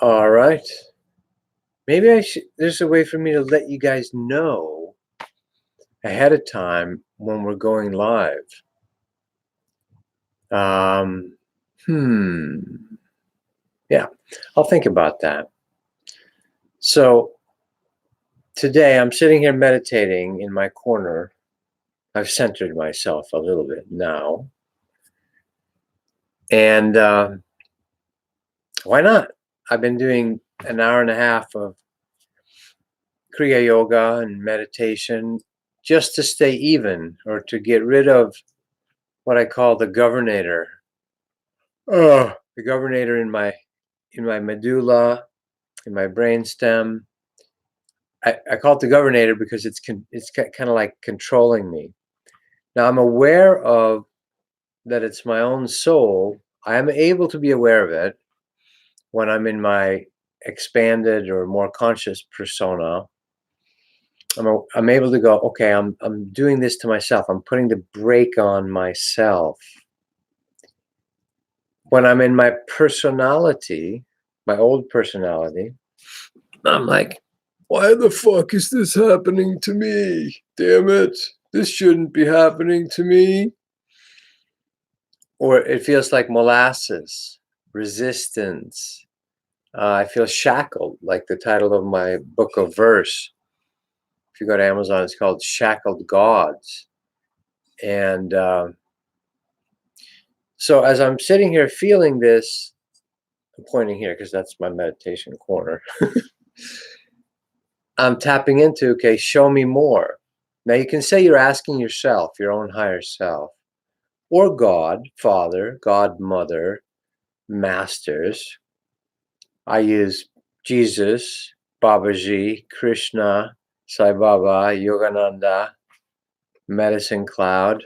All right. Maybe I should. There's a way for me to let you guys know ahead of time when we're going live. Um, hmm. Yeah, I'll think about that. So today I'm sitting here meditating in my corner. I've centered myself a little bit now. And why not? I've been doing an hour and a half of Kriya Yoga and meditation just to stay even or to get rid of what I call the governator. Oh, the governator in my medulla, in my brainstem. I call it the governator because it's kind of like controlling me. Now I'm aware of that it's my own soul. I am able to be aware of it when I'm in my expanded or more conscious persona. I'm able to go, okay, I'm doing this to myself. I'm putting the brake on myself. When I'm in my personality, my old personality, I'm like, why the fuck is this happening to me? Damn it. This shouldn't be happening to me. Or it feels like molasses, resistance. I feel shackled, like the title of my book of verse. If you go to Amazon, it's called Shackled Gods. And so as I'm sitting here feeling this, I'm pointing here because that's my meditation corner. I'm tapping into, okay, show me more. Now you can say you're asking yourself, your own higher self, or God, Father, God, Mother, Masters. I use Jesus, Babaji, Krishna, Sai Baba, Yogananda, Medicine Cloud.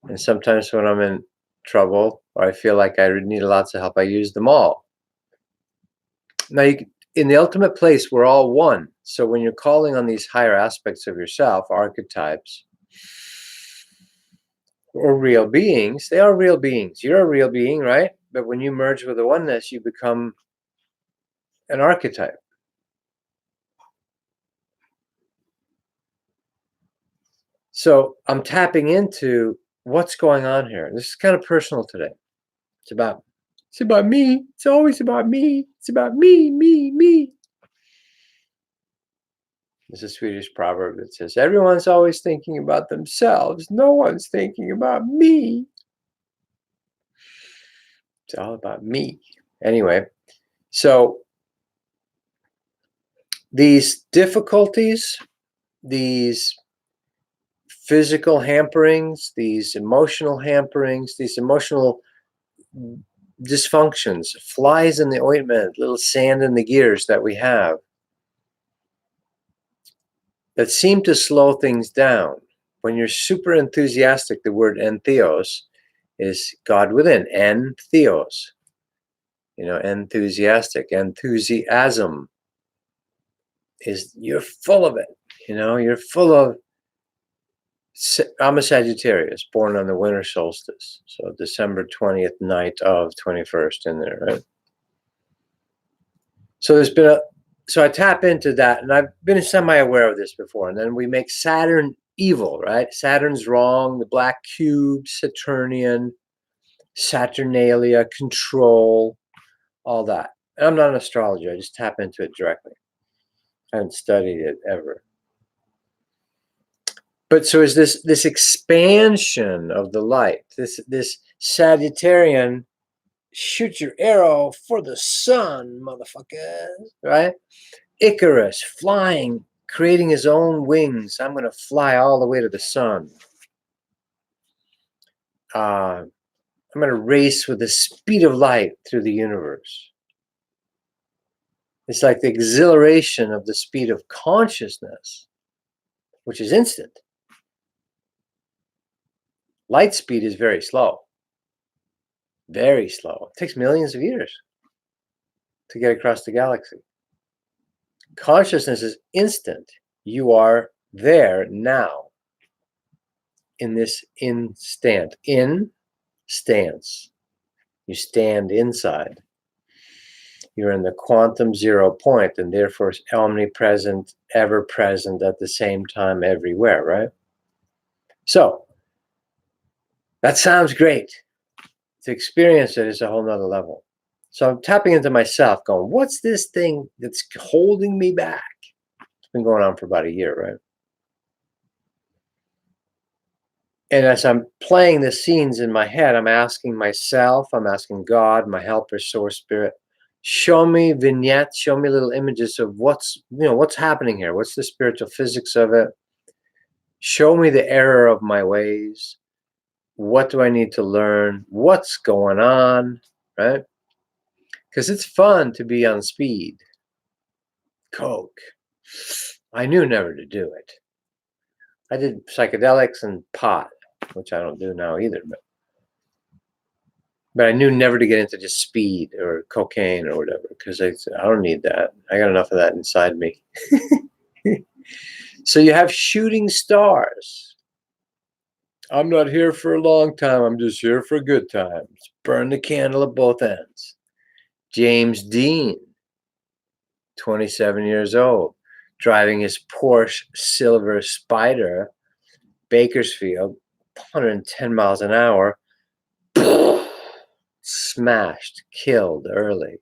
And sometimes when I'm in trouble or I feel like I need lots of help, I use them all. Now, in the ultimate place, we're all one. So when you're calling on these higher aspects of yourself, archetypes, or real beings, they are real beings. You're a real being, right? But when you merge with the oneness, you become an archetype. So I'm tapping into what's going on here. This is kind of personal today. It's about me. It's always about me. It's about me, me, me. There's a Swedish proverb that says, everyone's always thinking about themselves. No one's thinking about me. It's all about me. Anyway, so these difficulties, these physical hamperings, these emotional hamperings, these emotional dysfunctions, flies in the ointment, little sand in the gears that we have, that seem to slow things down. When you're super enthusiastic, the word entheos is God within, entheos. Enthusiastic, enthusiasm is you're full of it. You're full of. I'm a Sagittarius, born on the winter solstice, so December 20th night of 21st in there, right? So there's been so I tap into that, and I've been semi-aware of this before. And then we make Saturn evil, right? Saturn's wrong, the black cube, Saturnian, Saturnalia, control, all that. And I'm not an astrologer. I just tap into it directly. I haven't studied it ever. But so is this expansion of the light, this Sagittarian, shoot your arrow for the sun, motherfuckers, right? Icarus flying, creating his own wings. I'm going to fly all the way to the sun. I'm going to race with the speed of light through the universe. It's like the exhilaration of the speed of consciousness, which is instant. Light speed is very slow. Very slow. It takes millions of years to get across the galaxy. Consciousness is instant. You are there now. In this instant. In stance. You stand inside. You're in the quantum zero point, and therefore omnipresent, ever present at the same time everywhere, right? So that sounds great. To experience it is a whole nother level. So I'm tapping into myself, going, what's this thing that's holding me back? It's been going on for about a year, right? And as I'm playing the scenes in my head, I'm asking myself, I'm asking God, my helper, source, spirit, show me vignettes, show me little images of what's happening here. What's the spiritual physics of it? Show me the error of my ways. What do I need to learn? What's going on, right? Because it's fun to be on speed. Coke. I knew never to do it. I did psychedelics and pot, which I don't do now either, but I knew never to get into just speed or cocaine or whatever, because I don't need that. I got enough of that inside me. So you have shooting stars. I'm not here for a long time. I'm just here for good times. Burn the candle at both ends. James Dean, 27 years old, driving his Porsche Silver Spider, Bakersfield, 110 miles an hour, smashed, killed early.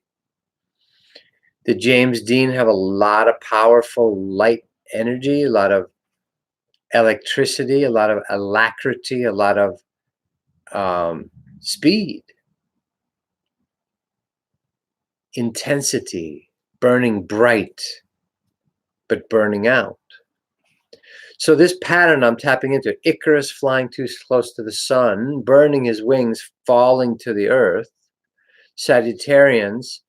Did James Dean have a lot of powerful light energy, a lot of electricity, a lot of alacrity, a lot of speed, intensity, burning bright, but burning out? So this pattern I'm tapping into, Icarus flying too close to the sun, burning his wings, falling to the earth, Sagittarians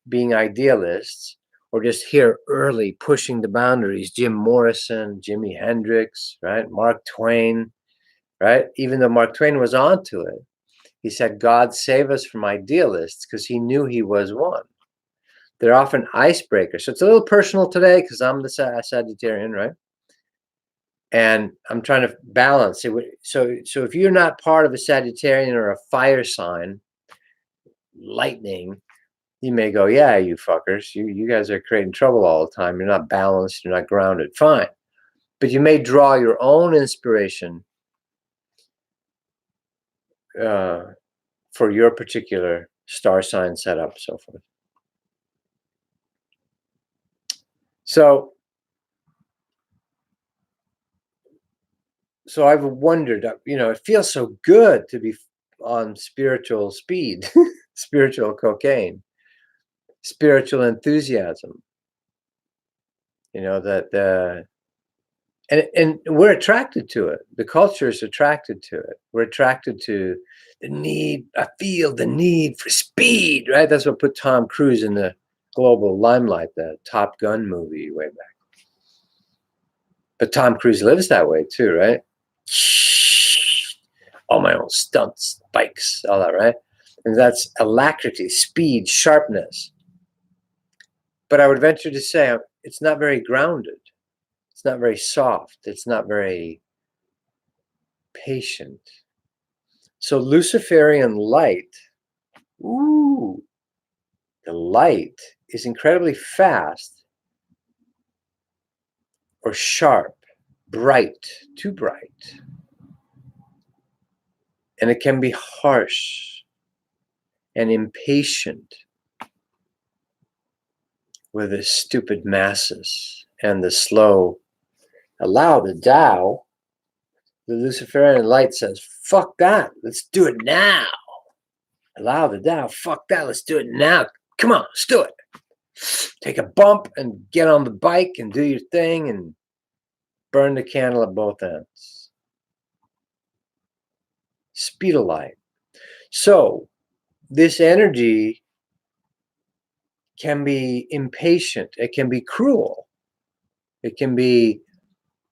being idealists, or just here early pushing the boundaries, Jim Morrison, Jimi Hendrix, right? Mark Twain, right? Even though Mark Twain was onto it, he said, God save us from idealists, because he knew he was one. They're often icebreakers. So it's a little personal today because I'm the Sagittarian, right? And I'm trying to balance it. So if you're not part of a Sagittarian or a fire sign, lightning, you may go, yeah, you fuckers, you guys are creating trouble all the time. You're not balanced. You're not grounded. Fine. But you may draw your own inspiration for your particular star sign setup, so forth. So I've wondered, it feels so good to be on spiritual speed, spiritual cocaine, spiritual enthusiasm. That and we're attracted to it. The culture is attracted to it. We're attracted to the need. I feel the need for speed, right? That's what put Tom Cruise in the global limelight, the Top Gun movie way back. But Tom Cruise lives that way too, right? All my own stunts, bikes, all that, right? And that's alacrity, speed, sharpness. But I would venture to say it's not very grounded. It's not very soft. It's not very patient. So Luciferian light, the light is incredibly fast or sharp, bright, too bright. And it can be harsh and impatient with the stupid masses and the slow. Allow the Tao. The Luciferian light says, fuck that. Let's do it now. Allow the Tao. Fuck that. Let's do it now. Come on, let's do it. Take a bump and get on the bike and do your thing and burn the candle at both ends. Speed of light. So this energy can be impatient. It can be cruel. It can be,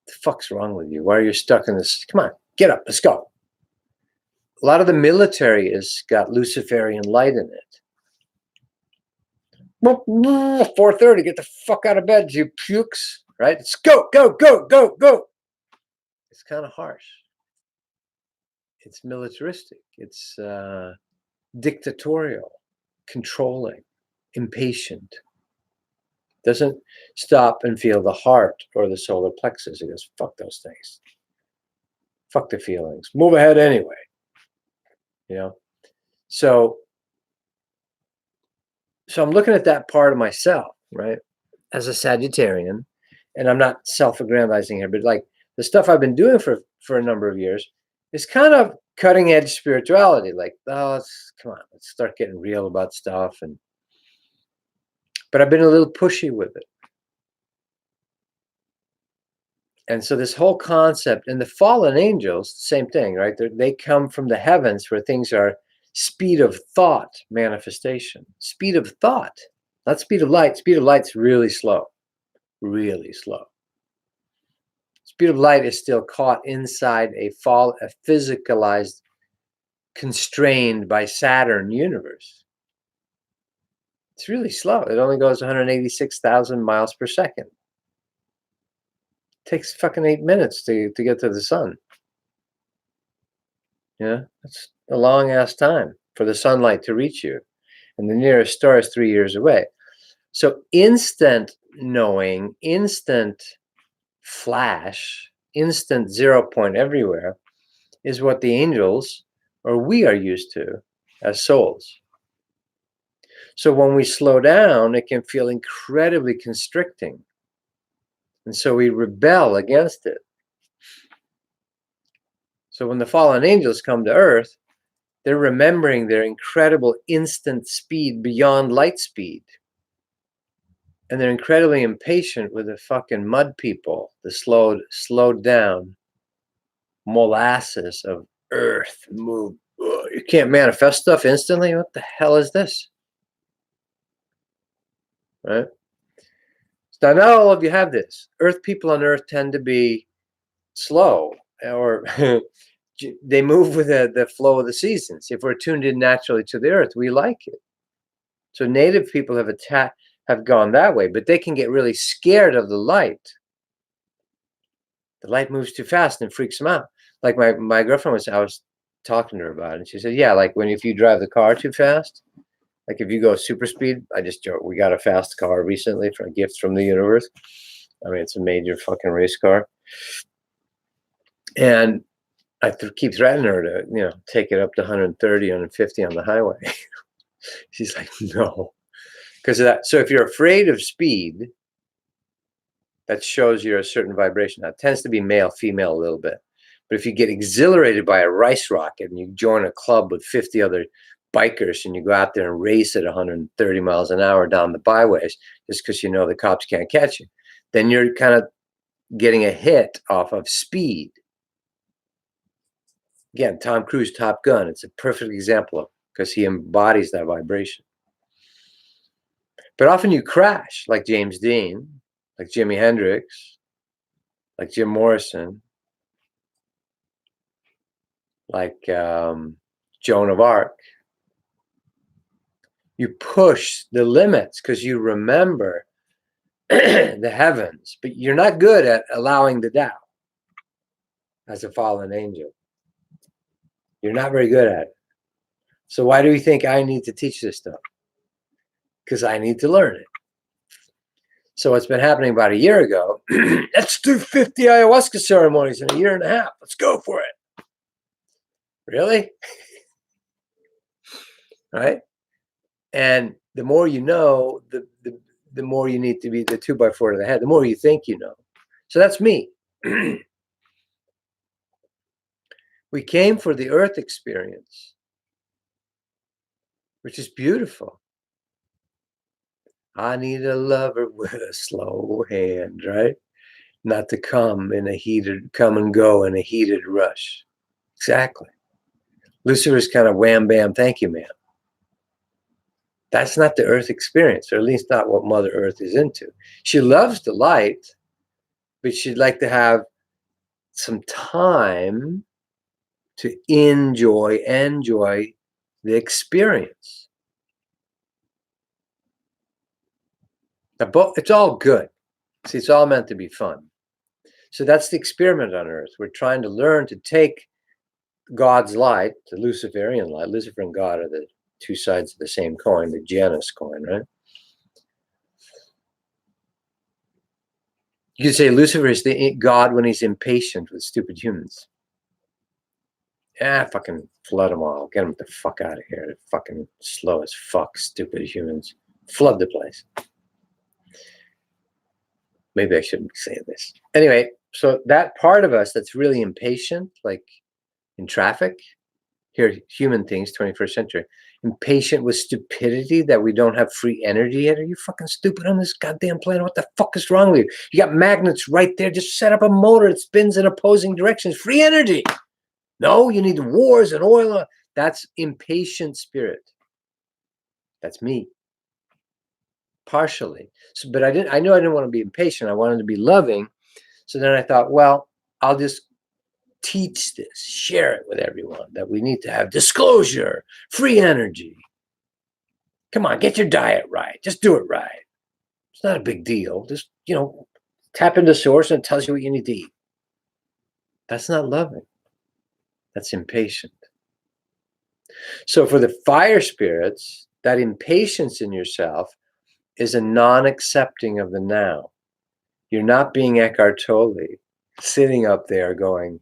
the fuck's wrong with you? Why are you stuck in this? Come on, get up, let's go. A lot of the military has got Luciferian light in it. 4:30, get the fuck out of bed, you pukes, right? Let's go, go, go, go, go. It's kind of harsh. It's militaristic. It's dictatorial, controlling. impatient. Doesn't stop and feel the heart or the solar plexus. It goes, fuck those things. Fuck the feelings. Move ahead anyway. You know? So I'm looking at that part of myself, right? As a Sagittarian, and I'm not self-aggrandizing here, but like the stuff I've been doing for a number of years is kind of cutting edge spirituality. Like, oh, come on, let's start getting real about stuff. But I've been a little pushy with it. And so this whole concept, and the fallen angels, same thing, right? They come from the heavens where things are speed of thought manifestation. Speed of thought, not speed of light. Speed of light's really slow, really slow. Speed of light is still caught inside a physicalized, constrained by Saturn universe. It's really slow. It only goes 186,000 miles per second. It takes fucking 8 minutes to get to the sun. Yeah, that's a long ass time for the sunlight to reach you. And the nearest star is 3 years away. So instant knowing, instant flash, instant 0 point everywhere is what the angels, or we, are used to as souls. So when we slow down, it can feel incredibly constricting. And so we rebel against it. So when the fallen angels come to Earth, they're remembering their incredible instant speed beyond light speed. And they're incredibly impatient with the fucking mud people, the slowed down molasses of Earth move. Ugh, you can't manifest stuff instantly? What the hell is this? Right? So not all of you have this. Earth people on Earth tend to be slow, or they move with the flow of the seasons. If we're tuned in naturally to the Earth, we like it. So native people have gone that way, but they can get really scared of the light. The light moves too fast and it freaks them out. Like my girlfriend I was talking to her about it, and she said, yeah, like if you drive the car too fast, like if you go super speed, I just joke, we got a fast car recently for a gift from the universe. I mean, it's a major fucking race car. And I keep threatening her to, take it up to 130, 150 on the highway. She's like, no. Because of that. So if you're afraid of speed, that shows you're a certain vibration. Now, it tends to be male, female a little bit. But if you get exhilarated by a rice rocket and you join a club with 50 other bikers and you go out there and race at 130 miles an hour down the byways just because you know the cops can't catch you, then you're kind of getting a hit off of speed. Again, Tom Cruise, Top Gun, it's a perfect example of, because he embodies that vibration. But often you crash, like James Dean, like Jimi Hendrix, like Jim Morrison, like Joan of Arc. You push the limits because you remember the heavens, but you're not good at allowing the doubt as a fallen angel. You're not very good at it. So why do you think I need to teach this stuff? Because I need to learn it. So what's been happening about a year ago, let's do 50 ayahuasca ceremonies in a year and a half. Let's go for it. Really? Right? And the more you know, the more you need to be the 2x4 to the head, the more you think you know. So that's me. We came for the Earth experience, which is beautiful. I need a lover with a slow hand, right? Not to come and go in a heated rush. Exactly. Lucifer's kind of wham, bam, thank you, ma'am. That's not the Earth experience, or at least not what Mother Earth is into. She loves the light, but she'd like to have some time to enjoy the experience. It's all good. See, it's all meant to be fun. So that's the experiment on Earth. We're trying to learn to take God's light, the Luciferian light. Lucifer and God are the two sides of the same coin, the Janus coin, right? You could say Lucifer is the God when he's impatient with stupid humans. Fucking flood them all. Get them the fuck out of here. They're fucking slow as fuck, stupid humans. Flood the place. Maybe I shouldn't be saying this. Anyway, so that part of us that's really impatient, like in traffic, here, human things, 21st century, impatient with stupidity, that we don't have free energy yet. Are you fucking stupid on this goddamn planet? What the fuck is wrong with you? You got magnets right there. Just set up a motor that spins in opposing directions. Free energy. No, you need wars and oil. That's impatient spirit. That's me. Partially. So, but I knew I didn't want to be impatient. I wanted to be loving. So then I thought, well, I'll just teach this, share it with everyone, that we need to have disclosure, free energy. Come on, get your diet right. Just do it right. It's not a big deal. Just, tap into source and it tells you what you need to eat. That's not loving. That's impatient. So for the fire spirits, that impatience in yourself is a non-accepting of the now. You're not being Eckhart Tolle, sitting up there going,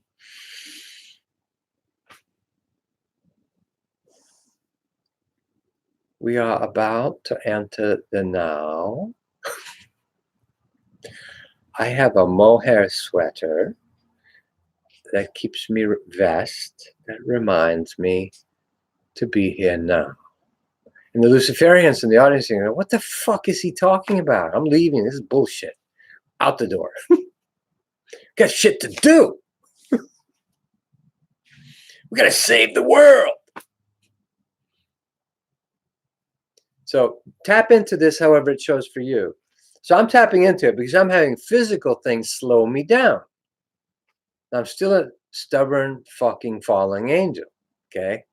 we are about to enter the now. I have a mohair sweater that keeps me vest, that reminds me to be here now. And the Luciferians in the audience are going, what the fuck is he talking about? I'm leaving. This is bullshit. Out the door. Got shit to do. We got to save the world. So tap into this however it shows for you. So I'm tapping into it because I'm having physical things slow me down. I'm still a stubborn fucking falling angel. Okay.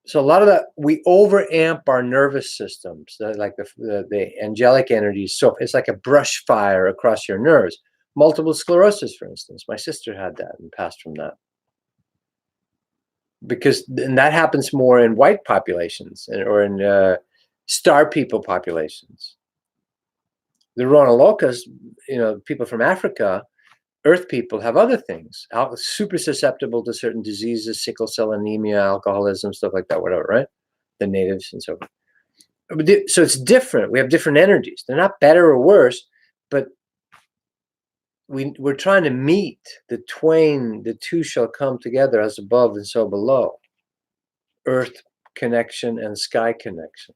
So a lot of that, we overamp our nervous systems, like the angelic energies. So it's like a brush fire across your nerves. Multiple sclerosis, for instance. My sister had that and passed from that. And that happens more in white populations or in star people populations. The Rona Locas, people from Africa, Earth people, have other things. Super susceptible to certain diseases, sickle cell anemia, alcoholism, stuff like that, whatever, right? The natives and so forth. So it's different. We have different energies. They're not better or worse, but we're trying to meet the twain. The two shall come together as above and so below. Earth connection and sky connection.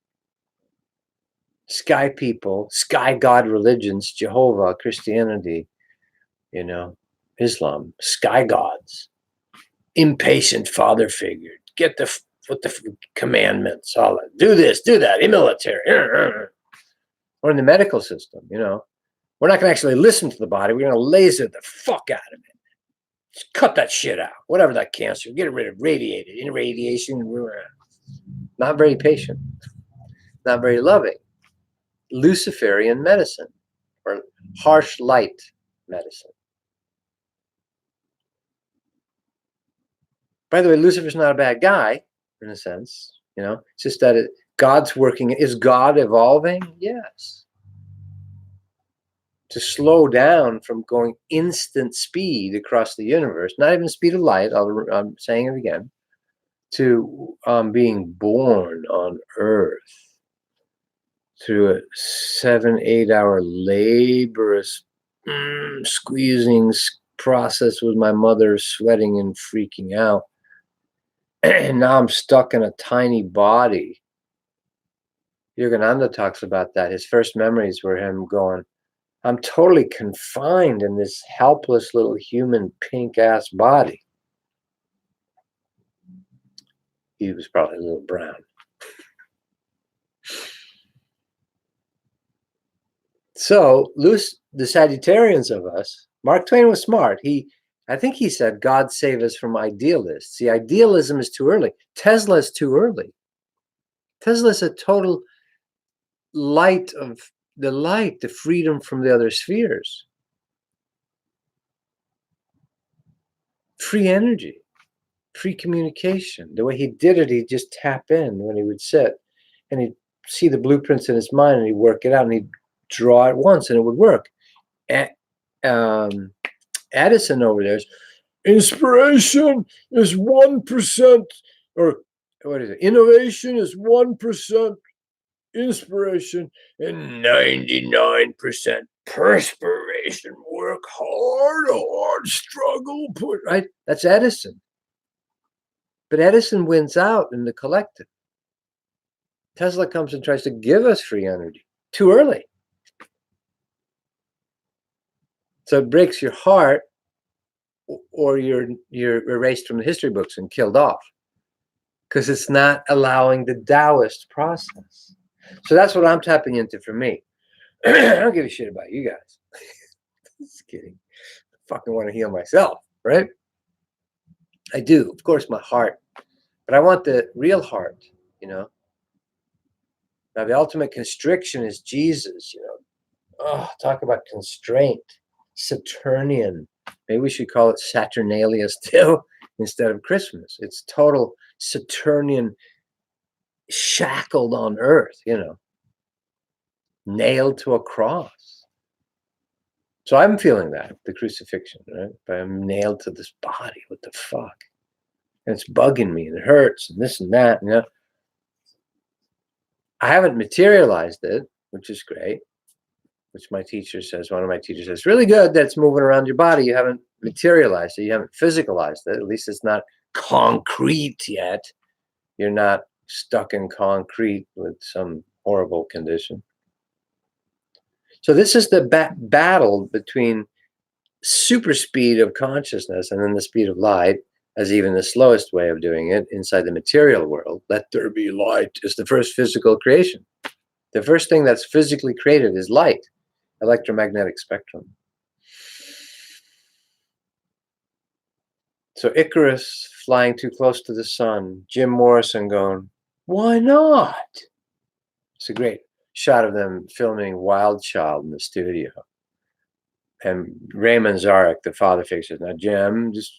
Sky people, sky god religions, Jehovah, Christianity, Islam, sky gods, impatient father figure, get the commandments, all that, do this, do that, military, or in the medical system, we're not going to actually listen to the body. We're going to laser the fuck out of it. Just cut that shit out, whatever that cancer, get rid of, radiate it, in radiation, not very patient, not very loving. Luciferian medicine or harsh light medicine. By the way, Lucifer's not a bad guy in a sense, it's just that God's working. Is God evolving? Yes. To slow down from going instant speed across the universe, not even speed of light, I'm saying it again, to being born on Earth through a 7-8 hour laborious squeezing process with my mother, sweating and freaking out. And now I'm stuck in a tiny body. Yogananda talks about that. His first memories were him going, I'm totally confined in this helpless little human pink ass body. He was probably a little brown. So, the Sagittarians of us, Mark Twain was smart. I think he said, God save us from idealists. See, idealism is too early. Tesla is too early. Tesla is a total light of the light, the freedom from the other spheres. Free energy, free communication. The way he did it, he'd just tap in when he would sit and he'd see the blueprints in his mind and he'd work it out and he'd draw it once and it would work. Edison over there is, inspiration is 1%, or what is it? Innovation is 1% inspiration and 99% perspiration. Work hard, struggle, put right. That's Edison. But Edison wins out in the collective. Tesla comes and tries to give us free energy too early. So it breaks your heart, or you're erased from the history books and killed off, because it's not allowing the Taoist process. So that's what I'm tapping into for me. I don't give a shit about you guys. Just kidding. I fucking want to heal myself, right? I do, of course, my heart, but I want the real heart, you know. Now the ultimate constriction is Jesus, you know. Oh, talk about constraint. Saturnian. Maybe we should call it Saturnalia still instead of Christmas. It's total Saturnian, shackled on earth, you know, nailed to a cross. So I'm feeling that, the crucifixion, right? But I'm nailed to this body. What the fuck? And it's bugging me, and it hurts, and this and that, you know. I haven't materialized it, which is great. Which my teacher says, one of my teachers says, really good that it's moving around your body. You haven't materialized it. You haven't physicalized it. At least it's not concrete yet. You're not stuck in concrete with some horrible condition. So this is the battle between super speed of consciousness and then the speed of light, as even the slowest way of doing it inside the material world. Let there be light is the first physical creation. The first thing that's physically created is light. Electromagnetic spectrum. So Icarus flying too close to the sun, Jim Morrison going, why not? It's a great shot of them filming Wild Child in the studio. And Raymond Zarek, the father figure, says, now Jim, just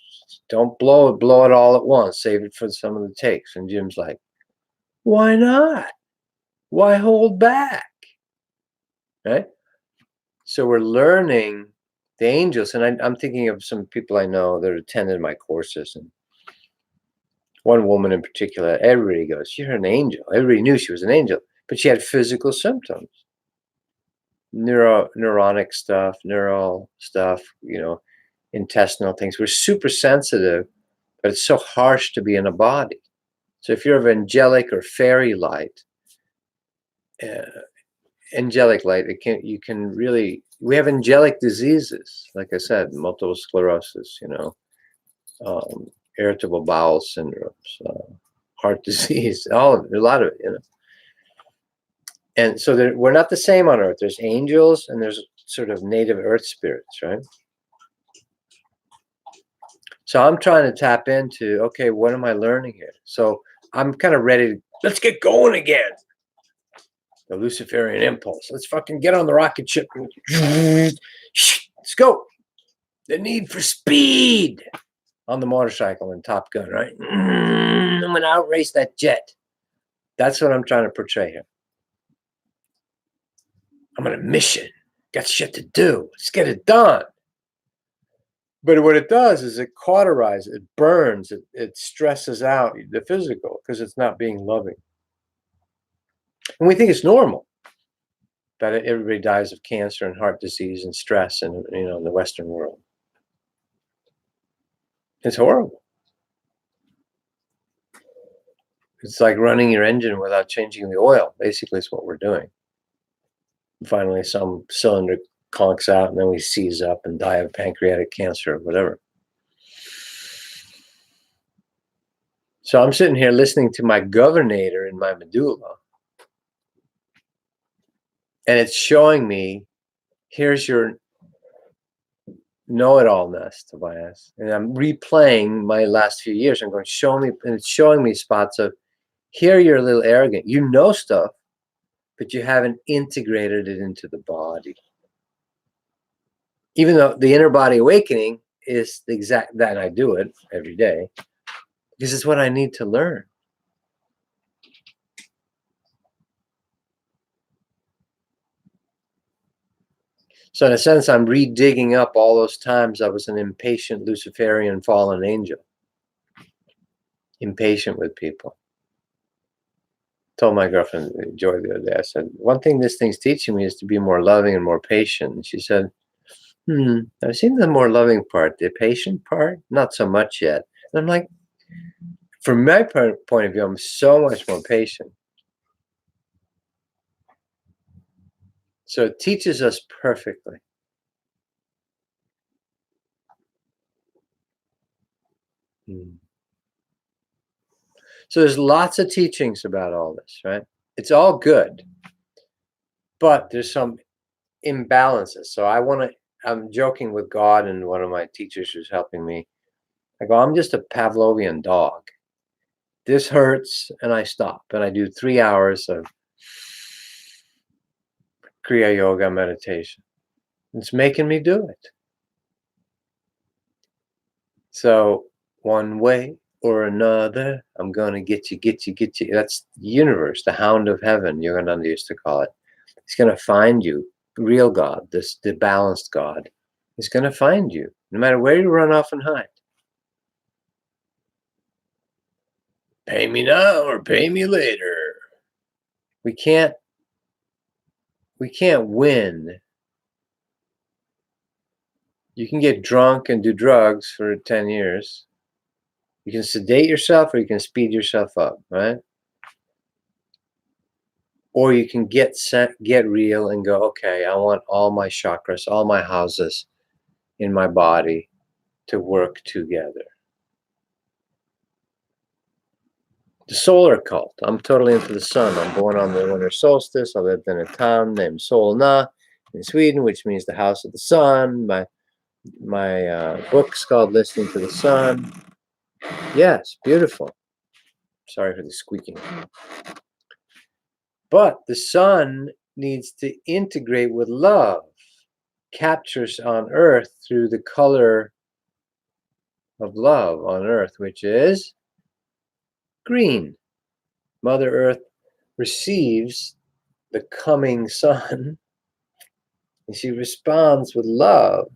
don't blow it all at once. Save it for some of the takes. And Jim's like, why not? Why hold back? Right? So we're learning the angels, and I'm thinking of some people I know that attended my courses, and one woman in particular, everybody goes, you're an angel. Everybody knew she was an angel, but she had physical symptoms, neuronic stuff, neural stuff, you know, intestinal things. We're super sensitive, but it's so harsh to be in a body. So if you're of angelic or fairy light, angelic light, you can really, we have angelic diseases, like I said, multiple sclerosis, you know, irritable bowel syndromes, heart disease, all of it, a lot of it, you know. And so we're not the same on Earth. There's angels and there's sort of native Earth spirits, right? So I'm trying to tap into, okay, what am I learning here? So I'm kind of ready to, let's get going again. The Luciferian impulse. Let's fucking get on the rocket ship. Let's go. The need for speed on the motorcycle in Top Gun, right? I'm going to outrace that jet. That's what I'm trying to portray here. I'm on a mission. Got shit to do. Let's get it done. But what it does is it cauterizes, it burns, it stresses out the physical because it's not being loving. And we think it's normal that everybody dies of cancer and heart disease and stress in, you know, in the Western world. It's horrible. It's like running your engine without changing the oil. Basically, it's what we're doing. Finally, some cylinder conks out, and then we seize up and die of pancreatic cancer or whatever. So I'm sitting here listening to my governor in my medulla, and it's showing me, here's your know-it-allness, Tobias. And I'm replaying my last few years. I'm going, show me, and it's showing me spots of, here you're a little arrogant. You know stuff, but you haven't integrated it into the body. Even though the inner body awakening is the exact, that I do it every day, because it's what I need to learn. So in a sense, I'm redigging up all those times I was an impatient Luciferian fallen angel. Impatient with people. Told my girlfriend Joy the other day, I said, one thing this thing's teaching me is to be more loving and more patient. And she said, I've seen the more loving part, the patient part, not so much yet. And I'm like, from my point of view, I'm so much more patient. So it teaches us perfectly. So there's lots of teachings about all this, right? It's all good, but there's some imbalances. So I'm joking with God and one of my teachers who's helping me. I go, I'm just a Pavlovian dog. This hurts and I stop and I do 3 hours of Kriya Yoga meditation. It's making me do it. So one way or another, I'm going to get you. That's the universe, the hound of heaven, Yogananda used to call it. He's going to find you. Real God, the balanced God, is going to find you, no matter where you run off and hide. Pay me now or pay me later. We can't win. You can get drunk and do drugs for 10 years. You can sedate yourself or you can speed yourself up, right? Or you can get real and go, okay, I want all my chakras, all my houses in my body to work together. The solar cult. I'm totally into the sun. I'm born on the winter solstice. I lived in a town named Solna in Sweden, which means the house of the sun. My book's called Listening to the Sun. Yes, beautiful. Sorry for the squeaking. But the sun needs to integrate with love, captures on earth through the color of love on earth, which is green. Mother Earth receives the coming sun and she responds with love,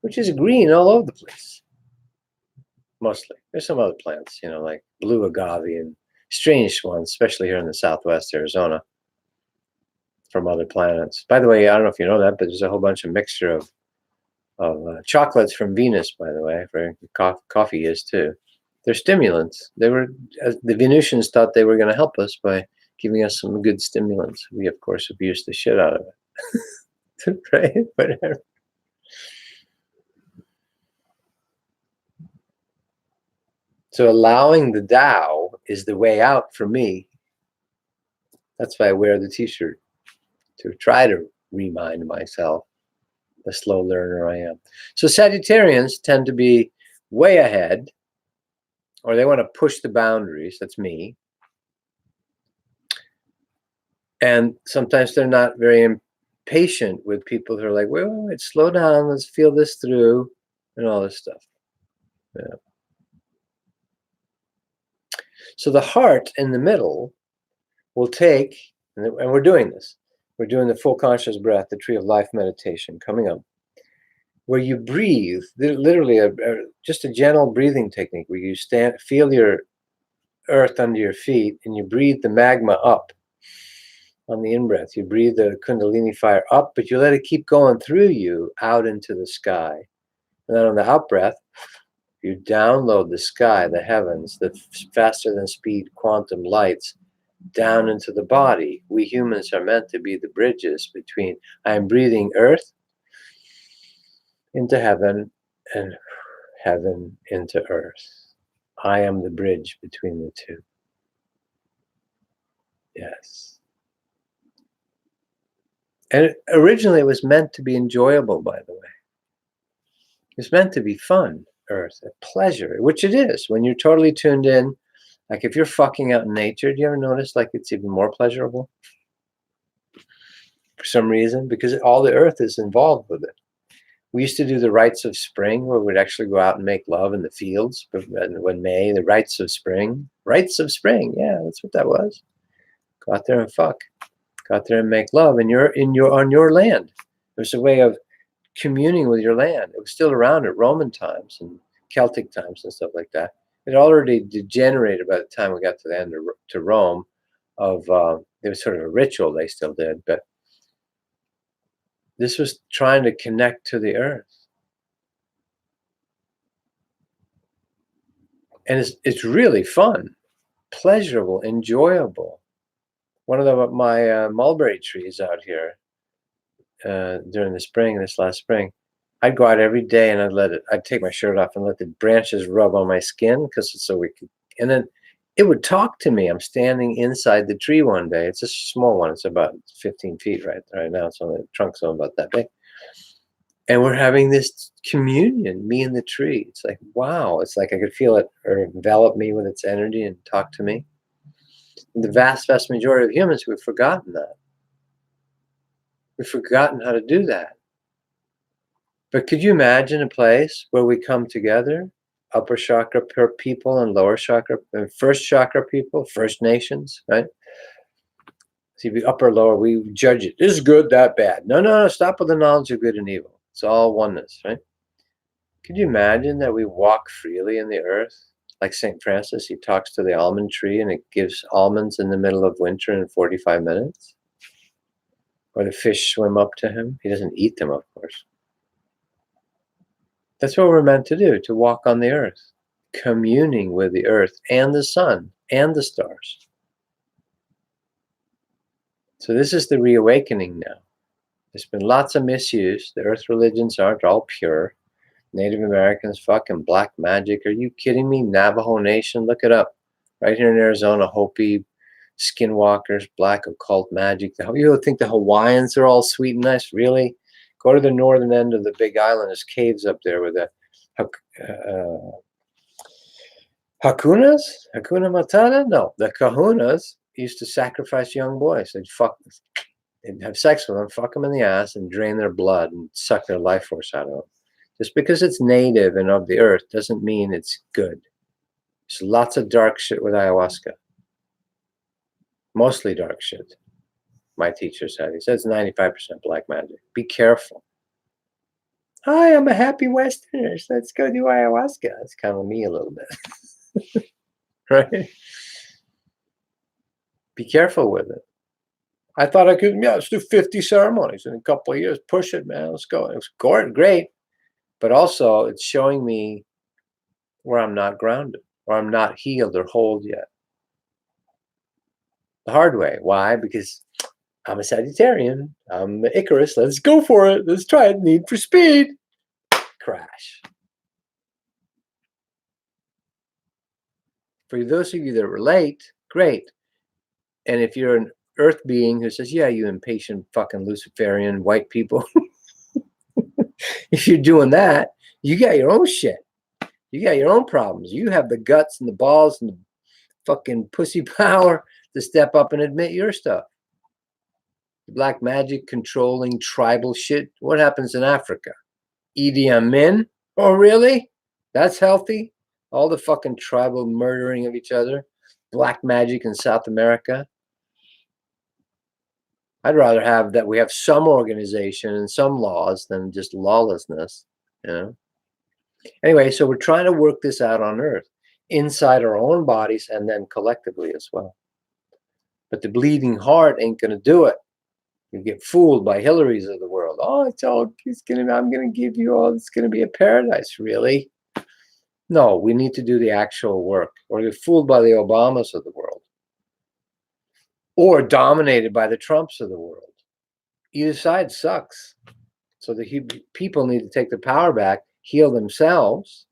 which is green all over the place. Mostly. There's some other plants, like blue agave and strange ones, especially here in the Southwest Arizona, from other planets. By the way, I don't know if you know that, but there's a whole bunch of mixture of chocolates from Venus, by the way, for coffee is too. They're stimulants. The Venusians thought they were going to help us by giving us some good stimulants. We, of course, abused the shit out of it. Right? Whatever. So allowing the Tao is the way out for me. That's why I wear the t-shirt, to try to remind myself the slow learner I am. So Sagittarians tend to be way ahead, or they want to push the boundaries. That's me. And sometimes they're not very impatient with people who are like, wait, slow down, let's feel this through, and all this stuff. Yeah. So the heart in the middle will take, and we're doing this, we're doing the full conscious breath, the tree of life meditation coming up, where you breathe, literally just a gentle breathing technique where you feel your earth under your feet and you breathe the magma up on the in-breath. You breathe the Kundalini fire up, but you let it keep going through you out into the sky. And then on the out-breath, you download the sky, the heavens, the faster than speed quantum lights down into the body. We humans are meant to be the bridges between, I am breathing earth into heaven and heaven into earth. I am the bridge between the two. Yes. And originally it was meant to be enjoyable, by the way. It's meant to be fun, earth, a pleasure, which it is. When you're totally tuned in, like if you're fucking out in nature, do you ever notice like it's even more pleasurable? For some reason, because all the earth is involved with it. We used to do the rites of spring where we'd actually go out and make love in the fields when May, the rites of spring. Rites of spring, yeah, that's what that was. Go out there and fuck. Go out there and make love, and you're on your land. was a way of communing with your land. It was still around at Roman times and Celtic times and stuff like that. It already degenerated by the time we got to the end of, to Rome. It was sort of a ritual they still did, but this was trying to connect to the earth. And it's really fun, pleasurable, enjoyable. One of my mulberry trees out here during the spring, this last spring, I'd go out every day and I'd take my shirt off and let the branches rub on my skin and then it would talk to me. I'm standing inside the tree one day. It's a small one. It's about 15 feet right now. So the trunk's only about that big. And we're having this communion, me and the tree. It's like, wow. It's like I could feel it or envelop me with its energy and talk to me. And the vast majority of humans, we've forgotten that. We've forgotten how to do that. But could you imagine a place where we come together, upper chakra people and lower chakra, and first chakra people, First Nations, right? See, we upper, lower, we judge it. This is good, that bad. No, stop with the knowledge of good and evil. It's all oneness, right? Could you imagine that we walk freely in the earth? Like St. Francis, he talks to the almond tree and it gives almonds in the middle of winter in 45 minutes. Or the fish swim up to him. He doesn't eat them, of course. That's what we're meant to do, to walk on the earth, communing with the earth and the sun and the stars. So this is the reawakening now. There's been lots of misuse. The earth religions aren't all pure. Native Americans, fucking black magic. Are you kidding me? Navajo Nation, look it up. Right here in Arizona, Hopi, skinwalkers, black occult magic. You think the Hawaiians are all sweet and nice? Really? Go to the northern end of the Big Island. There's caves up there with the Hakuna Matata? No, the Kahunas used to sacrifice young boys. They'd have sex with them, fuck them in the ass, and drain their blood and suck their life force out of them. Just because it's native and of the earth doesn't mean it's good. There's lots of dark shit with ayahuasca. Mostly dark shit. My teacher said. He says 95% black magic. Be careful. Hi, I'm a happy Westerner. So let's go do ayahuasca. That's kind of me a little bit. Right? Be careful with it. I thought I could, let's do 50 ceremonies in a couple of years. Push it, man. Let's go. It was great. But also, it's showing me where I'm not grounded, or I'm not healed or whole yet. The hard way. Why? Because I'm a Sagittarian. I'm the Icarus. Let's go for it. Let's try it. Need for speed. Crash. For those of you that relate, great. And if you're an earth being who says, yeah, you impatient fucking Luciferian white people, if you're doing that, you got your own shit. You got your own problems. You have the guts and the balls and the fucking pussy power to step up and admit your stuff. Black magic controlling tribal shit. What happens in Africa? Idi Amin? Oh, really? That's healthy? All the fucking tribal murdering of each other. Black magic in South America. I'd rather have that we have some organization and some laws than just lawlessness, you know? Anyway, so we're trying to work this out on Earth, inside our own bodies and then collectively as well. But the bleeding heart ain't going to do it. You get fooled by Hillarys of the world. Oh, I'm going to give you all, it's going to be a paradise. Really? No, we need to do the actual work. Or you're fooled by the Obamas of the world. Or dominated by the Trumps of the world. Either side sucks. So the people need to take the power back, heal themselves.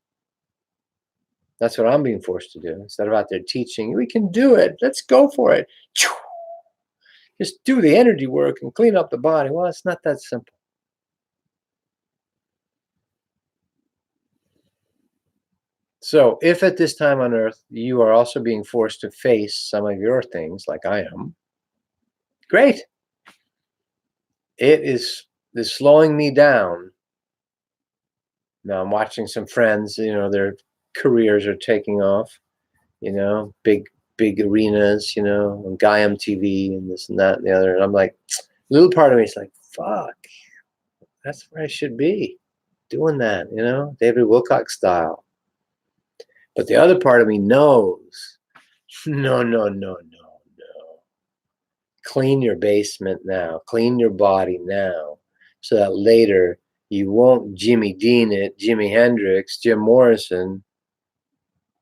That's what I'm being forced to do. Instead of out there teaching, we can do it. Let's go for it. Just do the energy work and clean up the body. Well, it's not that simple. So if at this time on Earth, you are also being forced to face some of your things like I am, great. It is slowing me down. Now I'm watching some friends, their careers are taking off, big arenas, on Gaiam TV and this and that and the other. And I'm like, a little part of me is like, fuck, That's where I should be, doing that, David Wilcock style. But the other part of me knows, no, no, no, no, no. Clean your basement now. Clean your body now, so that later you won't Jimmy Dean it, Jimi Hendrix, Jim Morrison,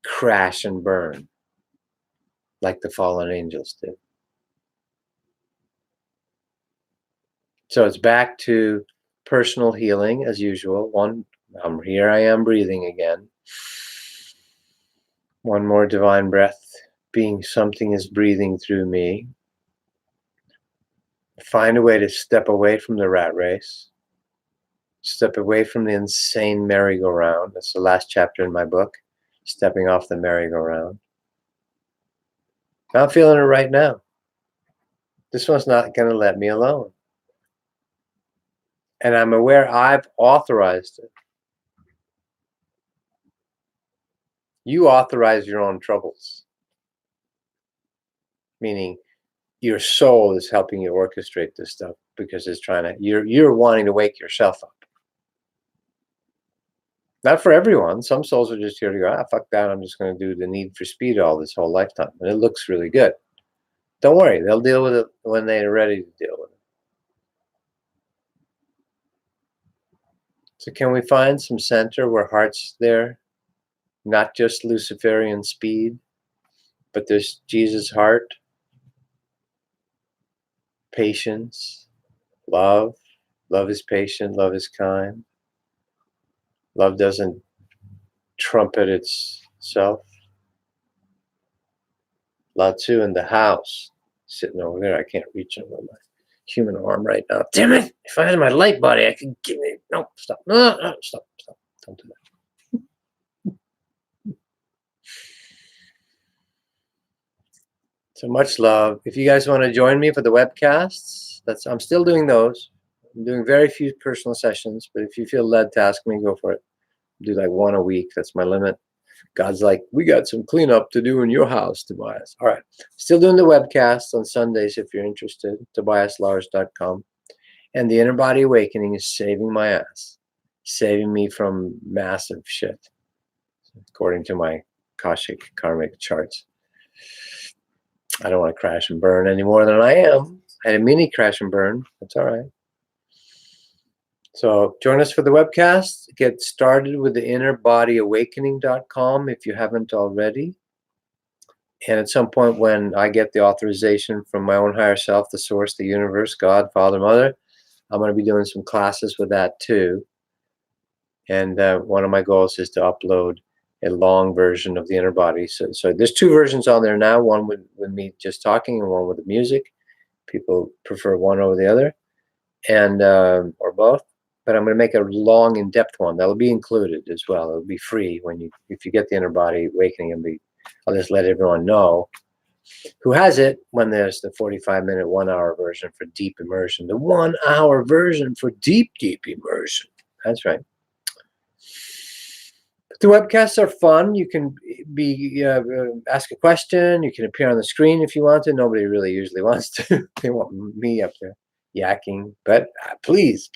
crash and burn like the fallen angels did. So it's back to personal healing as usual. Here I am breathing again. One more divine breath, being something is breathing through me. Find a way to step away from the rat race. Step away from the insane merry-go-round. That's the last chapter in my book, stepping off the merry-go-round. I'm feeling it right now. This one's not going to let me alone. And I'm aware I've authorized it. You authorize your own troubles. Meaning your soul is helping you orchestrate this stuff because it's trying to, you're wanting to wake yourself up. Not for everyone. Some souls are just here to go, fuck that, I'm just going to do the Need for Speed all this whole lifetime. And it looks really good. Don't worry, they'll deal with it when they're ready to deal with it. So can we find some center where heart's there? Not just Luciferian speed, but there's Jesus' heart, patience, love. Love is patient, love is kind. Love doesn't trumpet itself. Latu in the house, sitting over there. I can't reach him with my human arm right now. Damn it! If I had my light body, I could give me. No, stop. No, stop. Don't do that. So much love. If you guys want to join me for the webcasts, I'm still doing those. I'm doing very few personal sessions, but if you feel led to ask me, go for it. Do like one a week. That's my limit. God's like, we got some cleanup to do in your house, Tobias. All right. Still doing the webcasts on Sundays if you're interested. TobiasLars.com. And the Inner Body Awakening is saving my ass. Saving me from massive shit, according to my Akashic karmic charts. I don't want to crash and burn any more than I am. I had a mini crash and burn. That's all right. So join us for the webcast. Get started with the innerbodyawakening.com if you haven't already. And at some point when I get the authorization from my own higher self, the source, the universe, God, Father, Mother, I'm going to be doing some classes with that too. And one of my goals is to upload a long version of the inner body. So there's two versions on there now, one with me just talking and one with the music. People prefer one over the other, and or both. But I'm going to make a long, in-depth one that'll be included as well. It'll be free if you get the Inner Body Awakening. I'll just let everyone know who has it when there's the 45-minute, 1-hour version for deep immersion. The 1-hour version for deep immersion. That's right. The webcasts are fun. You can ask a question. You can appear on the screen if you want to. Nobody really usually wants to. They want me up there yakking, but please.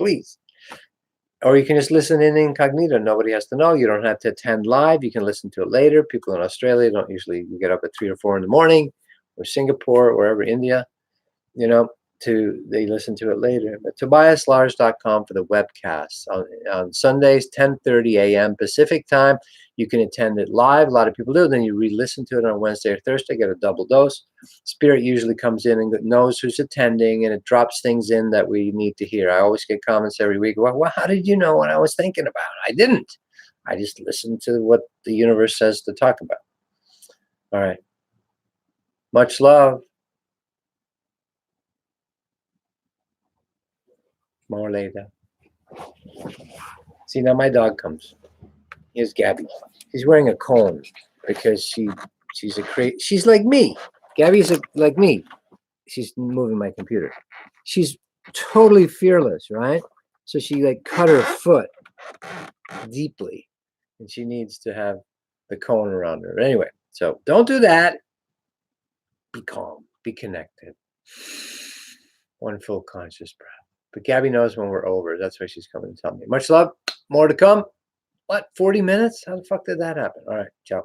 Or you can just listen in incognito. Nobody has to know. You don't have to attend live. You can listen to it later. People in Australia don't usually get up at 3 or 4 in the morning, or Singapore, or wherever, India, they listen to it later. But TobiasLars.com for the webcasts. On Sundays, 10:30 a.m. Pacific time. You can attend it live. A lot of people do. Then you re-listen to it on Wednesday or Thursday, get a double dose. Spirit usually comes in and knows who's attending, and it drops things in that we need to hear. I always get comments every week. Well, how did you know what I was thinking about? I didn't. I just listened to what the universe says to talk about. All right. Much love. More later. See, now my dog comes. Here's Gabby. She's wearing a cone because she's like me. Gabby's like me. She's moving my computer. She's totally fearless, right? So she cut her foot deeply, and she needs to have the cone around her. Anyway, so don't do that. Be calm. Be connected. One full conscious breath. But Gabby knows when we're over. That's why she's coming to tell me. Much love. More to come. What? 40 minutes? How the fuck did that happen? All right. Ciao.